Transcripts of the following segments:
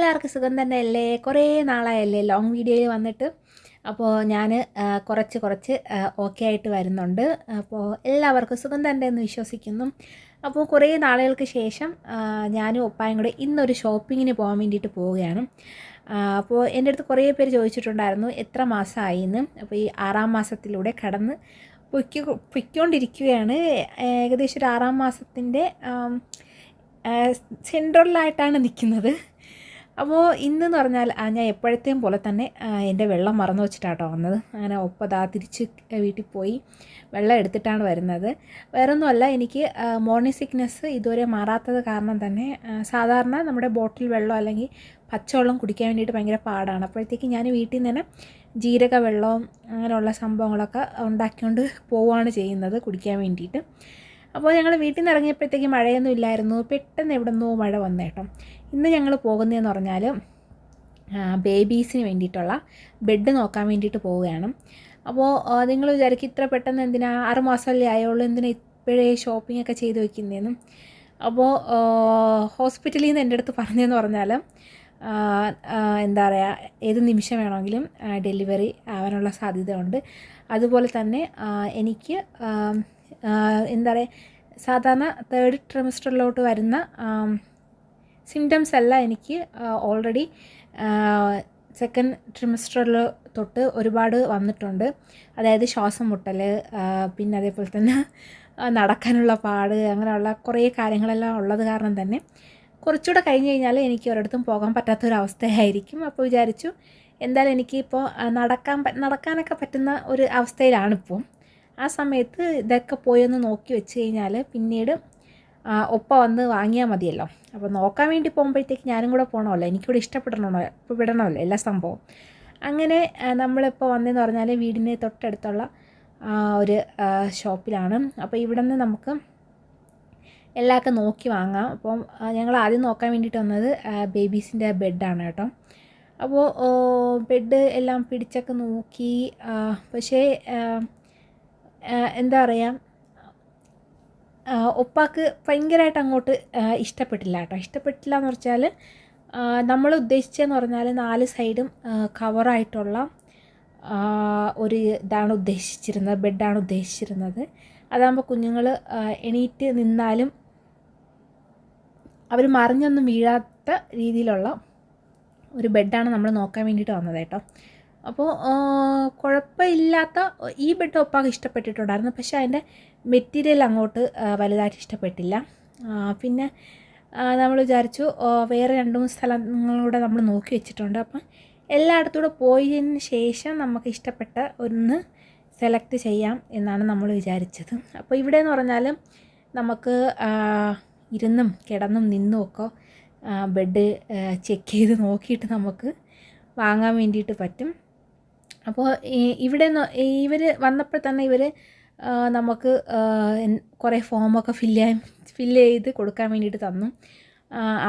എല്ലാവർക്കും സുഖം തന്നെയല്ലേ? കുറേ നാളായല്ലേ ലോങ് വീഡിയോയിൽ വന്നിട്ട്. അപ്പോൾ ഞാൻ കുറച്ച് ഓക്കെ ആയിട്ട് വരുന്നുണ്ട്. അപ്പോൾ എല്ലാവർക്കും സുഖം തന്നെ എന്ന് വിശ്വസിക്കുന്നു. അപ്പോൾ കുറേ നാളുകൾക്ക് ശേഷം ഞാനും ഒപ്പായും കൂടെ ഇന്നൊരു ഷോപ്പിങ്ങിന് പോകാൻ വേണ്ടിയിട്ട് പോവുകയാണ്. അപ്പോൾ എൻ്റെ അടുത്ത് കുറേ പേര് ചോദിച്ചിട്ടുണ്ടായിരുന്നു എത്ര മാസമായി എന്ന്. അപ്പോൾ ഈ 6ാം മാസത്തിലൂടെ കടന്ന് പൊയ്ക്കൊണ്ടിരിക്കുകയാണ്. ഏകദേശം ഒരു 6ാം മാസത്തിൻ്റെ സെൻട്രലായിട്ടാണ് നിൽക്കുന്നത്. അപ്പോൾ ഇന്നെന്ന് പറഞ്ഞാൽ ഞാൻ എപ്പോഴത്തെയും പോലെ തന്നെ എൻ്റെ വെള്ളം മറന്നു വെച്ചിട്ടാട്ടോ വന്നത്. അങ്ങനെ ഒപ്പതാ തിരിച്ച് വീട്ടിൽ പോയി വെള്ളം എടുത്തിട്ടാണ് വരുന്നത്. വേറൊന്നുമല്ല, എനിക്ക് മോർണിംഗ് സിക്നെസ് ഇതുവരെ മാറാത്തത് കാരണം തന്നെ സാധാരണ നമ്മുടെ ബോട്ടിൽ വെള്ളം അല്ലെങ്കിൽ പച്ചവെള്ളം കുടിക്കാൻ വേണ്ടിയിട്ട് ഭയങ്കര പാടാണ്. അപ്പോഴത്തേക്ക് ഞാൻ വീട്ടിൽ നിന്ന് തന്നെ ജീരക വെള്ളവും അങ്ങനെയുള്ള സംഭവങ്ങളൊക്കെ ഉണ്ടാക്കിക്കൊണ്ട് പോവുകയാണ് ചെയ്യുന്നത് കുടിക്കാൻ വേണ്ടിയിട്ട്. അപ്പോൾ ഞങ്ങൾ വീട്ടിൽ നിന്ന് ഇറങ്ങിയപ്പോഴത്തേക്ക് മഴയൊന്നും ഇല്ലായിരുന്നു. പെട്ടെന്ന് എവിടെ നിന്നോ മഴ വന്നേട്ടോ. ഇന്ന് ഞങ്ങൾ പോകുന്നതെന്ന് പറഞ്ഞാൽ ബേബീസിന് വേണ്ടിയിട്ടുള്ള ബെഡ് നോക്കാൻ വേണ്ടിയിട്ട് പോവുകയാണ്. അപ്പോൾ നിങ്ങൾ വിചാരിക്കും ഇത്ര പെട്ടെന്ന് എന്തിനാ, 6 മാസമല്ലേ ആയുള്ളൂ, എന്തിനാ ഇപ്പോഴേ ഷോപ്പിംഗ് ഒക്കെ ചെയ്ത് വെക്കുന്നതെന്നും. അപ്പോൾ ഹോസ്പിറ്റലിൽ നിന്ന് എൻ്റെ അടുത്ത് പറഞ്ഞതെന്ന് പറഞ്ഞാൽ എന്താ പറയുക, ഏത് നിമിഷം വേണമെങ്കിലും ഡെലിവറി ആവാനുള്ള സാധ്യത ഉണ്ട്. അതുപോലെ തന്നെ എനിക്ക് എന്താ പറയുക, സാധാരണ 3rd ട്രിമസ്റ്ററിലോട്ട് വരുന്ന സിംറ്റംസ് എല്ലാം എനിക്ക് ഓൾറെഡി 2nd ട്രിമസ്റ്ററിൽ തൊട്ട് ഒരുപാട് വന്നിട്ടുണ്ട്. അതായത് ശ്വാസം മുട്ടൽ, പിന്നെ അതേപോലെ തന്നെ നടക്കാനുള്ള പാട്, അങ്ങനെയുള്ള കുറേ കാര്യങ്ങളെല്ലാം ഉള്ളത് കാരണം തന്നെ കുറച്ചുകൂടെ കഴിഞ്ഞ് കഴിഞ്ഞാൽ എനിക്ക് ഒരിടത്തും പോകാൻ പറ്റാത്തൊരവസ്ഥയായിരിക്കും. അപ്പോൾ വിചാരിച്ചു എന്തായാലും എനിക്കിപ്പോൾ നടക്കാനൊക്കെ പറ്റുന്ന ഒരു അവസ്ഥയിലാണിപ്പോൾ. ആ സമയത്ത് ഇതൊക്കെ പോയൊന്ന് നോക്കി വെച്ച് കഴിഞ്ഞാൽ പിന്നീട് ഒപ്പം വന്ന് വാങ്ങിയാൽ മതിയല്ലോ. അപ്പോൾ നോക്കാൻ വേണ്ടി പോകുമ്പോഴത്തേക്ക് ഞാനും കൂടെ പോകണമല്ലോ, എനിക്കിവിടെ വിടണമല്ലോ എല്ലാ സംഭവം. അങ്ങനെ നമ്മളിപ്പോൾ വന്നതെന്ന് പറഞ്ഞാൽ വീടിന് തൊട്ടടുത്തുള്ള ഒരു ഷോപ്പിലാണ്. അപ്പോൾ ഇവിടെ നിന്ന് നമുക്ക് എല്ലാമൊക്കെ നോക്കി വാങ്ങാം. അപ്പം ഞങ്ങൾ ആദ്യം നോക്കാൻ വേണ്ടിയിട്ട് വന്നത് ബേബീസിൻ്റെ ബെഡാണ് കേട്ടോ. അപ്പോൾ ബെഡ് എല്ലാം പിടിച്ചൊക്കെ നോക്കി. പക്ഷേ എന്താ പറയുക, ഒപ്പാക്ക് ഭയങ്കരമായിട്ട് അങ്ങോട്ട് ഇഷ്ടപ്പെട്ടില്ല കേട്ടോ. ഇഷ്ടപ്പെട്ടില്ല എന്ന് വെച്ചാൽ നമ്മൾ ഉദ്ദേശിച്ചതെന്ന് പറഞ്ഞാൽ 4 സൈഡും കവറായിട്ടുള്ള ഒരു ഇതാണ് ഉദ്ദേശിച്ചിരുന്നത്, ബെഡാണ് ഉദ്ദേശിച്ചിരുന്നത്. അതാകുമ്പോൾ കുഞ്ഞുങ്ങൾ എണീറ്റ് നിന്നാലും അവർ മറിഞ്ഞൊന്നും വീഴാത്ത രീതിയിലുള്ള ഒരു ബെഡാണ് നമ്മൾ നോക്കാൻ വേണ്ടിയിട്ട് വന്നത് കേട്ടോ. അപ്പോൾ കുഴപ്പമില്ലാത്ത ഈ ബെഡ് ഒപ്പാക്ക് ഇഷ്ടപ്പെട്ടിട്ടുണ്ടായിരുന്നു. പക്ഷേ അതിൻ്റെ മെറ്റീരിയൽ അങ്ങോട്ട് വലുതായിട്ട് ഇഷ്ടപ്പെട്ടില്ല. പിന്നെ നമ്മൾ വിചാരിച്ചു വേറെ 2-3 സ്ഥലങ്ങളിലൂടെ നമ്മൾ നോക്കി വെച്ചിട്ടുണ്ട്. അപ്പം എല്ലായിടത്തൂടെ പോയതിന് ശേഷം നമുക്ക് ഇഷ്ടപ്പെട്ട ഒന്ന് സെലക്ട് ചെയ്യാം എന്നാണ് നമ്മൾ വിചാരിച്ചത്. അപ്പോൾ ഇവിടെ എന്ന് പറഞ്ഞാൽ നമുക്ക് ഇരുന്നും കിടന്നും നിന്നും ഒക്കെ ബെഡ് ചെക്ക് ചെയ്ത് നോക്കിയിട്ട് നമുക്ക് വാങ്ങാൻ വേണ്ടിയിട്ട് പറ്റും. അപ്പോൾ ഇവർ വന്നപ്പോൾ തന്നെ ഇവർ നമുക്ക് കുറേ ഫോമൊക്കെ ഫില്ല് ചെയ്ത് കൊടുക്കാൻ വേണ്ടിയിട്ട് തന്നു.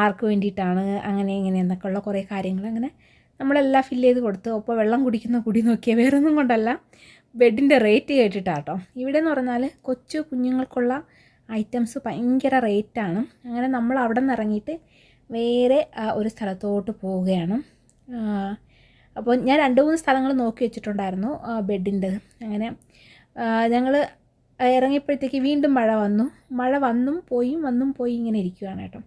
ആർക്ക് വേണ്ടിയിട്ടാണ് അങ്ങനെ ഇങ്ങനെ എന്നൊക്കെ ഉള്ള കുറേ കാര്യങ്ങൾ അങ്ങനെ നമ്മളെല്ലാം ഫില്ല് ചെയ്ത് കൊടുത്തു. അപ്പോൾ വെള്ളം കുടിക്കുന്ന കുടി നോക്കിയാൽ വേറൊന്നും കൊണ്ടല്ല, ബെഡിൻ്റെ റേറ്റ് കേട്ടിട്ടാട്ടോ. ഇവിടെ എന്ന് പറഞ്ഞാൽ കൊച്ചു കുഞ്ഞുങ്ങൾക്കുള്ള ഐറ്റംസ് ഭയങ്കര റേറ്റാണ്. അങ്ങനെ നമ്മൾ അവിടെ നിന്ന് ഇറങ്ങിയിട്ട് വേറെ ഒരു സ്ഥലത്തോട്ട് പോവുകയാണ്. അപ്പോൾ ഞാൻ 2-3 സ്ഥലങ്ങൾ നോക്കി വെച്ചിട്ടുണ്ടായിരുന്നു ബെഡിൻ്റെ. അങ്ങനെ ഞങ്ങൾ ഇറങ്ങിയപ്പോഴത്തേക്ക് വീണ്ടും മഴ വന്നും പോയി ഇങ്ങനെ ഇരിക്കുകയാണ് കേട്ടോ.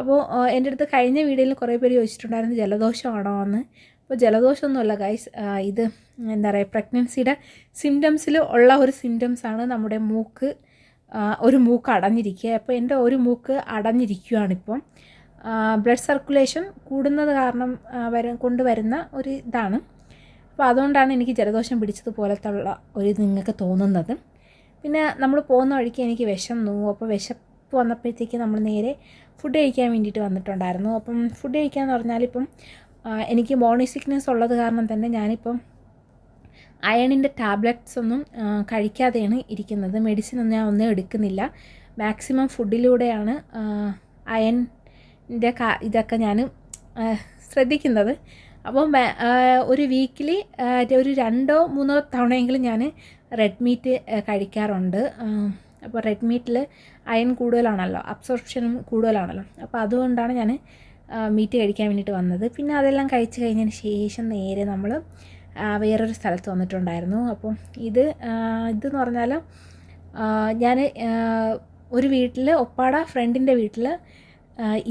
അപ്പോൾ എൻ്റെ അടുത്ത് കഴിഞ്ഞ വീഡിയോയിൽ കുറേ പേര് ചോദിച്ചിട്ടുണ്ടായിരുന്നു ജലദോഷമാണോ എന്ന്. അപ്പോൾ ജലദോഷമൊന്നുമല്ല ഗൈസ്, ഇത് എന്താ പറയുക, പ്രഗ്നൻസിയുടെ സിംറ്റംസിൽ ഉള്ള ഒരു സിംറ്റംസാണ്. നമ്മുടെ ഒരു മൂക്ക് അടഞ്ഞിരിക്കുക. അപ്പോൾ എൻ്റെ ഒരു മൂക്ക് അടഞ്ഞിരിക്കുകയാണിപ്പം. ബ്ലഡ് സർക്കുലേഷൻ കൂടുന്നത് കാരണം കൊണ്ടുവരുന്ന ഒരു ഇതാണ്. അപ്പോൾ അതുകൊണ്ടാണ് എനിക്ക് ജലദോഷം പിടിച്ചതുപോലത്തുള്ള ഒരു നിങ്ങൾക്ക് തോന്നുന്നത്. പിന്നെ നമ്മൾ പോകുന്ന വഴിക്ക് എനിക്ക് വിശന്നു. അപ്പോൾ വിശപ്പ് വന്നപ്പോഴത്തേക്ക് നമ്മൾ നേരെ ഫുഡ് കഴിക്കാൻ വേണ്ടിയിട്ട് വന്നിട്ടുണ്ടായിരുന്നു. അപ്പം ഫുഡ് കഴിക്കാമെന്ന് പറഞ്ഞാൽ ഇപ്പം എനിക്ക് മോർണിംഗ് സിക്നെസ് ഉള്ളത് കാരണം തന്നെ ഞാനിപ്പം അയണിൻ്റെ ടാബ്ലറ്റ്സ് ഒന്നും കഴിക്കാതെയാണ് ഇരിക്കുന്നത്. മെഡിസിൻ ഒന്നും ഞാൻ എടുക്കുന്നില്ല. മാക്സിമം ഫുഡിലൂടെയാണ് അയണിൻ്റെ ഇതൊക്കെ ഞാൻ ശ്രദ്ധിക്കുന്നത്. അപ്പോൾ ഒരു വീക്കിലി ഒരു 2-3 തവണയെങ്കിലും ഞാൻ റെഡ് മീറ്റ് കഴിക്കാറുണ്ട്. അപ്പോൾ റെഡ് മീറ്റിൽ അയൺ കൂടുതലാണല്ലോ, അബ്സോർപ്ഷനും കൂടുതലാണല്ലോ. അപ്പോൾ അതുകൊണ്ടാണ് ഞാൻ മീറ്റ് കഴിക്കാൻ വേണ്ടിയിട്ട് വന്നത്. പിന്നെ അതെല്ലാം കഴിച്ച് കഴിഞ്ഞതിന് ശേഷം നേരെ നമ്മൾ വേറൊരു സ്ഥലത്ത് വന്നിട്ടുണ്ടായിരുന്നു. അപ്പം ഇതെന്ന് പറഞ്ഞാൽ ഞാൻ ഒരു വീട്ടിൽ ഒപ്പാട ഫ്രണ്ടിൻ്റെ വീട്ടിൽ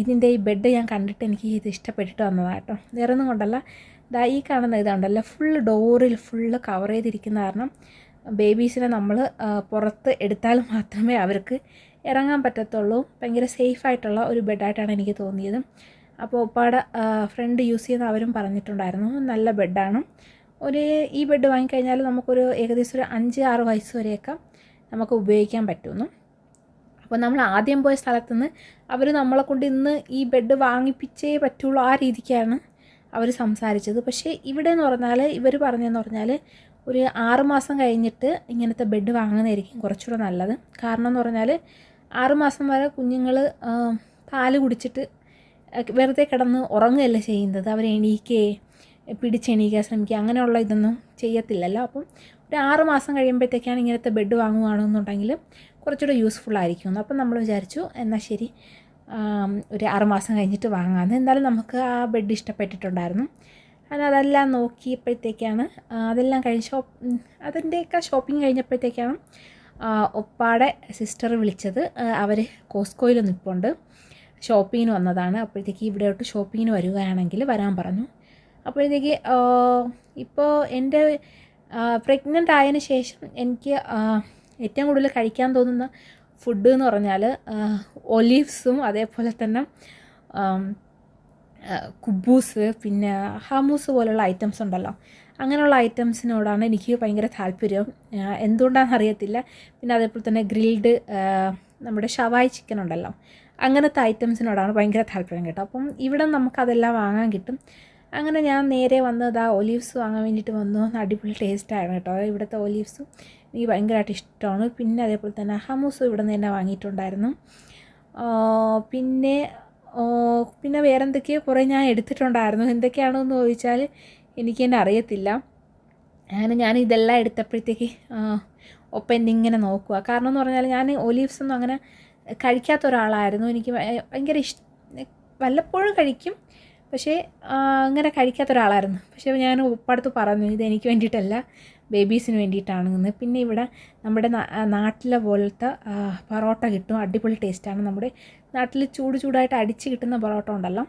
ഇതിൻ്റെ ഈ ബെഡ് ഞാൻ കണ്ടിട്ട് എനിക്ക് ഇത് ഇഷ്ടപ്പെട്ടിട്ട് വന്നതാണ് കേട്ടോ. വേറെ ഒന്നും കൊണ്ടല്ല, ഈ കാണുന്ന ഇതുണ്ടല്ലോ ഫുള്ള് ഡോറിൽ ഫുള്ള് കവർ ചെയ്തിരിക്കുന്ന കാരണം ബേബീസിനെ നമ്മൾ പുറത്ത് എടുത്താൽ മാത്രമേ അവർക്ക് ഇറങ്ങാൻ പറ്റത്തുള്ളൂ. ഭയങ്കര സേഫായിട്ടുള്ള ഒരു ബെഡായിട്ടാണ് എനിക്ക് തോന്നിയത്. അപ്പോൾ ഒപ്പാട ഫ്രണ്ട് യൂസ് ചെയ്യുന്ന അവരും പറഞ്ഞിട്ടുണ്ടായിരുന്നു നല്ല ബെഡാണ്. ഈ ബെഡ് വാങ്ങിക്കഴിഞ്ഞാൽ നമുക്കൊരു ഏകദേശം ഒരു 5-6 വയസ്സ് വരെയൊക്കെ നമുക്ക് ഉപയോഗിക്കാൻ പറ്റുമെന്നു. അപ്പോൾ നമ്മൾ ആദ്യം പോയ സ്ഥലത്തുനിന്ന് അവർ നമ്മളെ കൊണ്ട് ഇന്ന് ഈ ബെഡ് വാങ്ങിപ്പിച്ചേ പറ്റുള്ളൂ ആ രീതിക്കാണ് അവർ സംസാരിച്ചത്. പക്ഷേ ഇവിടെ എന്ന് പറഞ്ഞാൽ ഇവർ പറഞ്ഞതെന്ന് പറഞ്ഞാൽ ഒരു 6 മാസം കഴിഞ്ഞിട്ട് ഇങ്ങനത്തെ ബെഡ് വാങ്ങുന്നതായിരിക്കും കുറച്ചുകൂടെ നല്ലത്. കാരണം എന്ന് പറഞ്ഞാൽ 6 മാസം വരെ കുഞ്ഞുങ്ങൾ പാല് കുടിച്ചിട്ട് വെറുതെ കിടന്ന് ഉറങ്ങുകയല്ല ചെയ്യുന്നത്. അവർ പിടിച്ചെണീക്കാൻ ശ്രമിക്കുക അങ്ങനെയുള്ള ഇതൊന്നും ചെയ്യത്തില്ലല്ലോ. അപ്പം ഒരു 6 മാസം കഴിയുമ്പോഴത്തേക്കാണ് ഇങ്ങനത്തെ ബെഡ് വാങ്ങുകയാണെന്നുണ്ടെങ്കിൽ കുറച്ചുകൂടെ യൂസ്ഫുൾ ആയിരിക്കും. അപ്പം നമ്മൾ വിചാരിച്ചു എന്നാൽ ശരി ഒരു 6 മാസം കഴിഞ്ഞിട്ട് വാങ്ങാമെന്ന്. എന്തായാലും നമുക്ക് ആ ബെഡ് ഇഷ്ടപ്പെട്ടിട്ടുണ്ടായിരുന്നു. അങ്ങനെ അതെല്ലാം നോക്കിയപ്പോഴത്തേക്കാണ് അതെല്ലാം കഴിഞ്ഞ് അതിൻ്റെയൊക്കെ ഷോപ്പിംഗ് കഴിഞ്ഞപ്പോഴത്തേക്കാണ് ഒപ്പാടെ സിസ്റ്റർ വിളിച്ചത്. അവർ കോസ്കോയിൽ നിൽപ്പുണ്ട്, ഷോപ്പിങ്ങിന് വന്നതാണ്. അപ്പോഴത്തേക്ക് ഇവിടെയോട്ട് ഷോപ്പിങ്ങിന് വരികയാണെങ്കിൽ വരാൻ പറഞ്ഞു. അപ്പോഴത്തേക്ക് ഇപ്പോൾ എൻ്റെ പ്രഗ്നൻ്റ് ആയതിനു ശേഷം എനിക്ക് ഏറ്റവും കൂടുതൽ കഴിക്കാൻ തോന്നുന്ന ഫുഡ് എന്ന് പറഞ്ഞാൽ ഒലീവ്സും അതേപോലെ തന്നെ കുബൂസ് പിന്നെ ഹമൂസ് പോലുള്ള ഐറ്റംസ് ഉണ്ടല്ലോ, അങ്ങനെയുള്ള ഐറ്റംസിനോടാണ് എനിക്ക് ഭയങ്കര താല്പര്യം. എന്തുകൊണ്ടാണെന്ന് അറിയത്തില്ല. പിന്നെ അതേപോലെ തന്നെ ഗ്രിൽഡ് നമ്മുടെ ഷവായി ചിക്കൻ ഉണ്ടല്ലോ, അങ്ങനത്തെ ഐറ്റംസിനോടാണ് ഭയങ്കര താല്പര്യം കേട്ടോ. അപ്പം ഇവിടെ നമുക്കതെല്ലാം വാങ്ങാൻ കിട്ടും. അങ്ങനെ ഞാൻ നേരെ വന്നത് ഒലീവ്സ് വാങ്ങാൻ വേണ്ടിയിട്ട് വന്നു. അടിപൊളി ടേസ്റ്റായിരുന്നു കേട്ടോ ഇവിടുത്തെ ഒലീവ്സും, എനിക്ക് ഭയങ്കരമായിട്ട് ഇഷ്ടമാണ്. പിന്നെ അതേപോലെ തന്നെ ഹമൂസും ഇവിടെ നിന്ന് തന്നെ വാങ്ങിയിട്ടുണ്ടായിരുന്നു. പിന്നെ വേറെ എന്തൊക്കെയോ കുറേ ഞാൻ എടുത്തിട്ടുണ്ടായിരുന്നു. എന്തൊക്കെയാണെന്ന് ചോദിച്ചാൽ എനിക്ക് തന്നെ അറിയത്തില്ല. അങ്ങനെ ഞാൻ ഇതെല്ലാം എടുത്തപ്പോഴത്തേക്ക് ഒപ്പം എന്നിങ്ങനെ നോക്കുക. കാരണം എന്ന് പറഞ്ഞാൽ ഞാൻ ഒലീവ്സൊന്നും അങ്ങനെ കഴിക്കാത്ത ഒരാളായിരുന്നു. എനിക്ക് ഭയങ്കര വല്ലപ്പോഴും കഴിക്കും, പക്ഷേ അങ്ങനെ കഴിക്കാത്ത ഒരാളായിരുന്നു. പക്ഷേ ഞാൻ ഉപ്പടുത്ത് പറഞ്ഞു ഇതെനിക്ക് വേണ്ടിയിട്ടല്ല, ബേബീസിന് വേണ്ടിയിട്ടാണെന്ന്. പിന്നെ ഇവിടെ നമ്മുടെ നാട്ടിലെ പോലത്തെ പൊറോട്ട കിട്ടും, അടിപൊളി ടേസ്റ്റാണ്. നമ്മുടെ നാട്ടിൽ ചൂടായിട്ട് അടിച്ച് കിട്ടുന്ന പൊറോട്ട ഉണ്ടല്ലോ,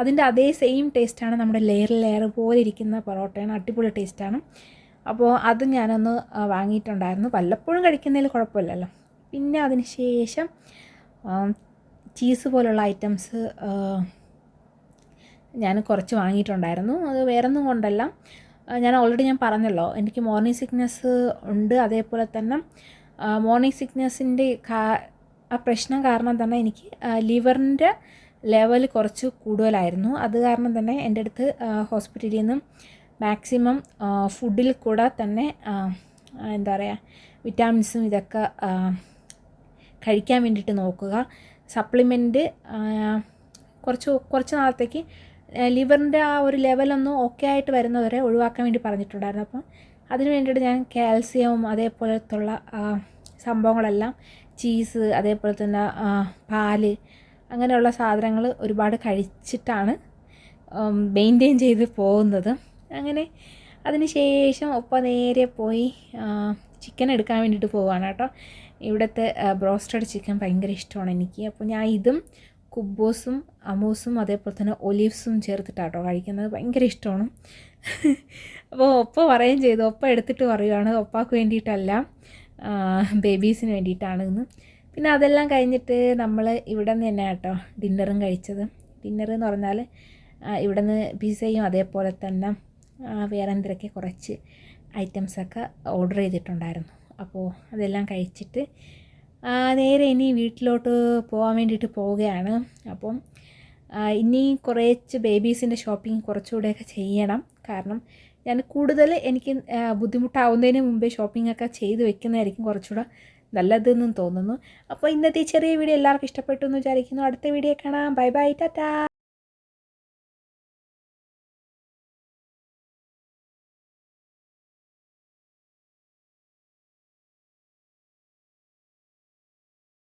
അതിൻ്റെ അതേ സെയിം ടേസ്റ്റാണ്. നമ്മുടെ ലെയർ പോലെ ഇരിക്കുന്ന പൊറോട്ടയാണ്, അടിപൊളി ടേസ്റ്റാണ്. അപ്പോൾ അത് ഞാനൊന്ന് വാങ്ങിയിട്ടുണ്ടായിരുന്നു. വല്ലപ്പോഴും കഴിക്കുന്നതിൽ കുഴപ്പമില്ലല്ലോ. പിന്നെ അതിന് ശേഷം ചീസ് പോലുള്ള ഐറ്റംസ് ഞാൻ കുറച്ച് വാങ്ങിയിട്ടുണ്ടായിരുന്നു. അത് വേറൊന്നും കൊണ്ടല്ല, ഞാൻ ഓൾറെഡി പറഞ്ഞല്ലോ എനിക്ക് മോർണിംഗ് സിക്നെസ് ഉണ്ട്. അതേപോലെ തന്നെ മോർണിംഗ് സിക്നെസ്സിൻ്റെ ആ പ്രശ്നം കാരണം തന്നെ എനിക്ക് ലിവറിൻ്റെ ലെവൽ കുറച്ച് കൂടുതലായിരുന്നു. അത് കാരണം തന്നെ എൻ്റെ അടുത്ത് ഹോസ്പിറ്റലിൽ നിന്ന് മാക്സിമം ഫുഡിൽ കൂടെ തന്നെ എന്താ പറയുക വിറ്റാമിൻസും ഇതൊക്കെ കഴിക്കാൻ വേണ്ടിയിട്ട് നോക്കുക. സപ്ലിമെൻറ്റ് കുറച്ച് നാളത്തേക്ക് ലിവറിൻ്റെ ആ ഒരു ലെവലൊന്നും ഓക്കെ ആയിട്ട് വരുന്നവരെ ഒഴിവാക്കാൻ വേണ്ടി പറഞ്ഞിട്ടുണ്ടായിരുന്നു. അപ്പം അതിന് വേണ്ടിയിട്ട് ഞാൻ കാൽസ്യവും അതേപോലത്തുള്ള സംഭവങ്ങളെല്ലാം ചീസ് അതേപോലെ തന്നെ പാല് അങ്ങനെയുള്ള സാധനങ്ങൾ ഒരുപാട് കഴിച്ചിട്ടാണ് മെയിൻറ്റെയിൻ ചെയ്ത് പോകുന്നത്. അങ്ങനെ അതിന് ശേഷം ഒപ്പം നേരെ പോയി ചിക്കൻ എടുക്കാൻ വേണ്ടിയിട്ട് പോവുകയാണ് കേട്ടോ. ഇവിടുത്തെ ബ്രോസ്റ്റഡ് ചിക്കൻ ഭയങ്കര ഇഷ്ടമാണ് എനിക്ക്. അപ്പോൾ ഞാൻ ഇതും കുബൂസും അമൂസും അതേപോലെ തന്നെ ഒലീവ്സും ചേർത്തിട്ടാട്ടോ കഴിക്കുന്നത്, ഭയങ്കര ഇഷ്ടമാണ്. അപ്പോൾ ഒപ്പ പറയുകയും ചെയ്തു, ഒപ്പ എടുത്തിട്ട് പറയുകയാണ് ഒപ്പാക്ക് വേണ്ടിയിട്ടല്ല ബേബീസിന് വേണ്ടിയിട്ടാണെന്ന്. പിന്നെ അതെല്ലാം കഴിഞ്ഞിട്ട് നമ്മൾ ഇവിടെ നിന്ന് തന്നെ കേട്ടോ ഡിന്നറും കഴിച്ചത്. ഡിന്നർ എന്ന് പറഞ്ഞാൽ ഇവിടെ നിന്ന് പിസയും അതേപോലെ തന്നെ വേറെ എന്തൊക്കെ കുറച്ച് ഐറ്റംസൊക്കെ ഓർഡർ ചെയ്തിട്ടുണ്ടായിരുന്നു. അപ്പോൾ അതെല്ലാം കഴിച്ചിട്ട് നേരെ ഇനി വീട്ടിലോട്ട് പോകാൻ വേണ്ടിയിട്ട് പോവുകയാണ്. അപ്പം ഇനി കുറച്ച് ബേബീസിൻ്റെ ഷോപ്പിംഗ് കുറച്ചുകൂടെയൊക്കെ ചെയ്യണം. കാരണം ഞാൻ കൂടുതൽ എനിക്ക് ബുദ്ധിമുട്ടാവുന്നതിന് മുമ്പേ ഷോപ്പിംഗൊക്കെ ചെയ്ത് വെക്കുന്നതായിരിക്കും കുറച്ചുകൂടെ നല്ലതെന്നും തോന്നുന്നു. അപ്പോൾ ഇന്നത്തെ ചെറിയ വീഡിയോ എല്ലാവർക്കും ഇഷ്ടപ്പെട്ടു എന്ന് വിചാരിക്കുന്നു. അടുത്ത വീഡിയോ കാണാം. Bye bye, Tata.